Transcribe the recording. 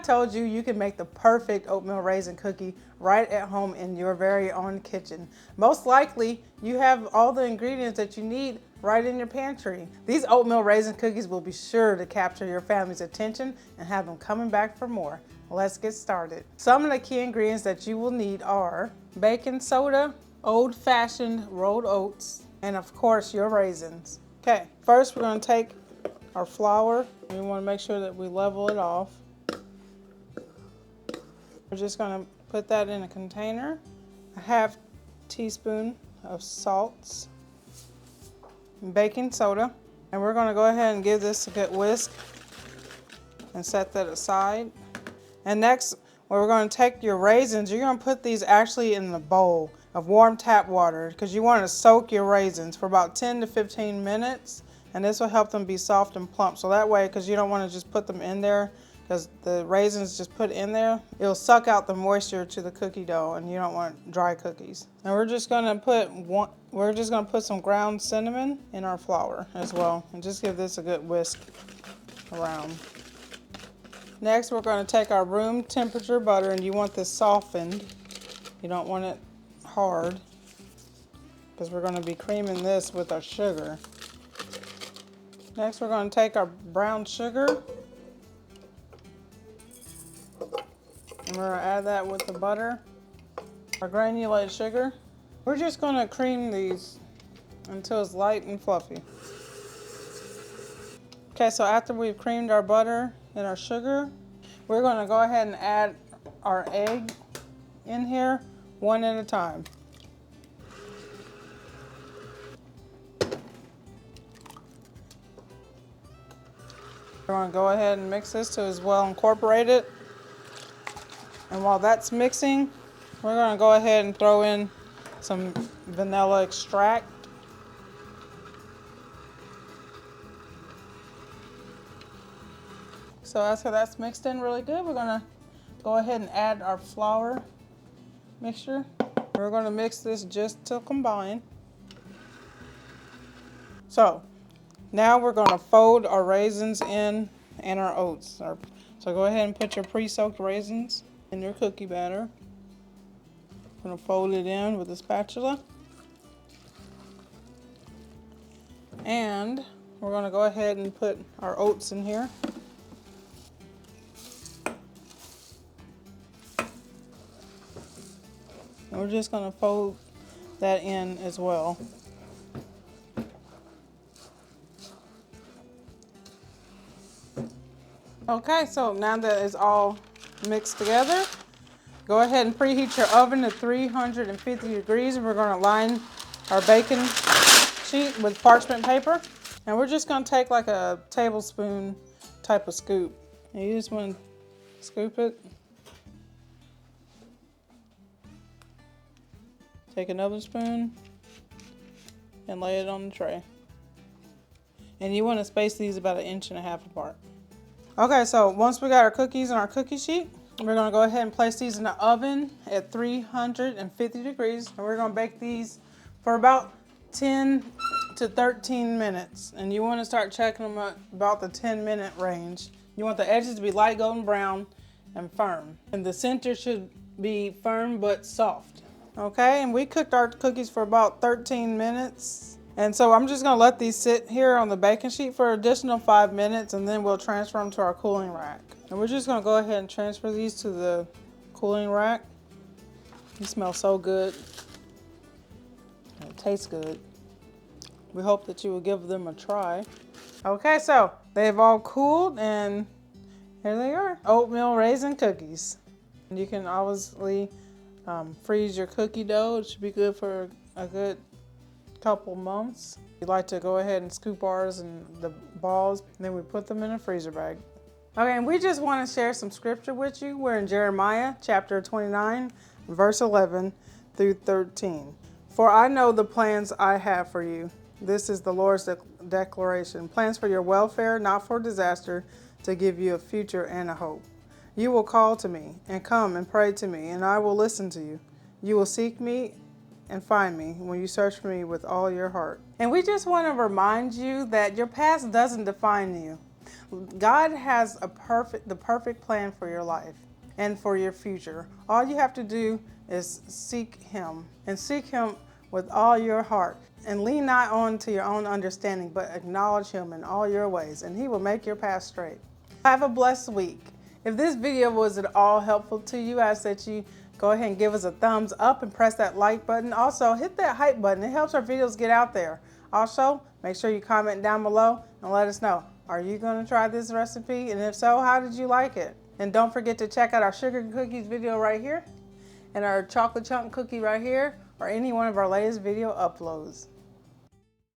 told you you can make the perfect oatmeal raisin cookie right at home in your very own kitchen. Most likely, you have all the ingredients that you need right in your pantry. These oatmeal raisin cookies will be sure to capture your family's attention and have them coming back for more. Let's get started. Some of the key ingredients that you will need are baking soda, old-fashioned rolled oats, and of course your raisins. Okay, first we're going to take our flour. We want to make sure that we level it off. We're just going to put that in a container. A half teaspoon of salts, baking soda, and we're going to go ahead and give this a good whisk and set that aside. And next, we're going to take your raisins. You're going to put these actually in the bowl of warm tap water because you want to soak your raisins for about 10 to 15 minutes, and this will help them be soft and plump. So that way, because you don't want to just put them in there, because the raisins just put in there, it'll suck out the moisture to the cookie dough, and you don't want dry cookies. And we're just going to put some ground cinnamon in our flour as well, and just give this a good whisk around. Next, we're going to take our room temperature butter, and you want this softened. You don't want it hard, because we're going to be creaming this with our sugar. Next, we're going to take our brown sugar, and we're going to add that with the butter, our granulated sugar. We're just going to cream these until it's light and fluffy. Okay, so after we've creamed our butter and our sugar, we're going to go ahead and add our egg in here one at a time. We're going to go ahead and mix this to as well incorporate it. And while that's mixing, we're going to go ahead and throw in some vanilla extract. So after that's mixed in really good, we're going to go ahead and add our flour mixture. We're going to mix this just to combine. So now we're going to fold our raisins in and our oats. So go ahead and put your pre-soaked raisins in your cookie batter. I'm going to fold it in with a spatula. And we're going to go ahead and put our oats in here. And we're just going to fold that in as well. Okay, so now that it's all mixed together, go ahead and preheat your oven to 350 degrees, and we're going to line our baking sheet with parchment paper. And we're just going to take like a tablespoon type of scoop. And you just want to scoop it. Take another spoon and lay it on the tray. And you want to space these about 1.5 inches apart. Okay, so once we got our cookies on our cookie sheet, we're going to go ahead and place these in the oven at 350 degrees. And we're going to bake these for about 10 to 13 minutes. And you want to start checking them at about the 10-minute range. You want the edges to be light golden brown and firm. And the center should be firm but soft. Okay, and we cooked our cookies for about 13 minutes. And so I'm just going to let these sit here on the baking sheet for an additional 5 minutes, and then we'll transfer them to our cooling rack. And we're just going to go ahead and transfer these to the cooling rack. These smell so good. And it tastes good. We hope that you will give them a try. Okay, so they've all cooled, and here they are. Oatmeal raisin cookies. And you can obviously freeze your cookie dough. It should be good for a good couple months. We like to go ahead and scoop ours and the balls, and then we put them in a freezer bag. Okay, and we just want to share some scripture with you. We're in Jeremiah chapter 29, verse 11 through 13. For I know the plans I have for you. This is the Lord's declaration. Plans for your welfare, not for disaster, to give you a future and a hope. You will call to me and come and pray to me, and I will listen to you. You will seek me and find me when you search for me with all your heart. And we just want to remind you that your past doesn't define you. God has the perfect plan for your life and for your future. All you have to do is seek Him, and seek Him with all your heart, and lean not on to your own understanding, but acknowledge Him in all your ways, and He will make your path straight. Have a blessed week. If this video was at all helpful to you, I ask that you go ahead and give us a thumbs up and press that like button. Also, hit that hype button. It helps our videos get out there. Also, make sure you comment down below and let us know, are you going to try this recipe? And if so, how did you like it? And don't forget to check out our sugar cookies video right here and our chocolate chunk cookie right here, or any one of our latest video uploads.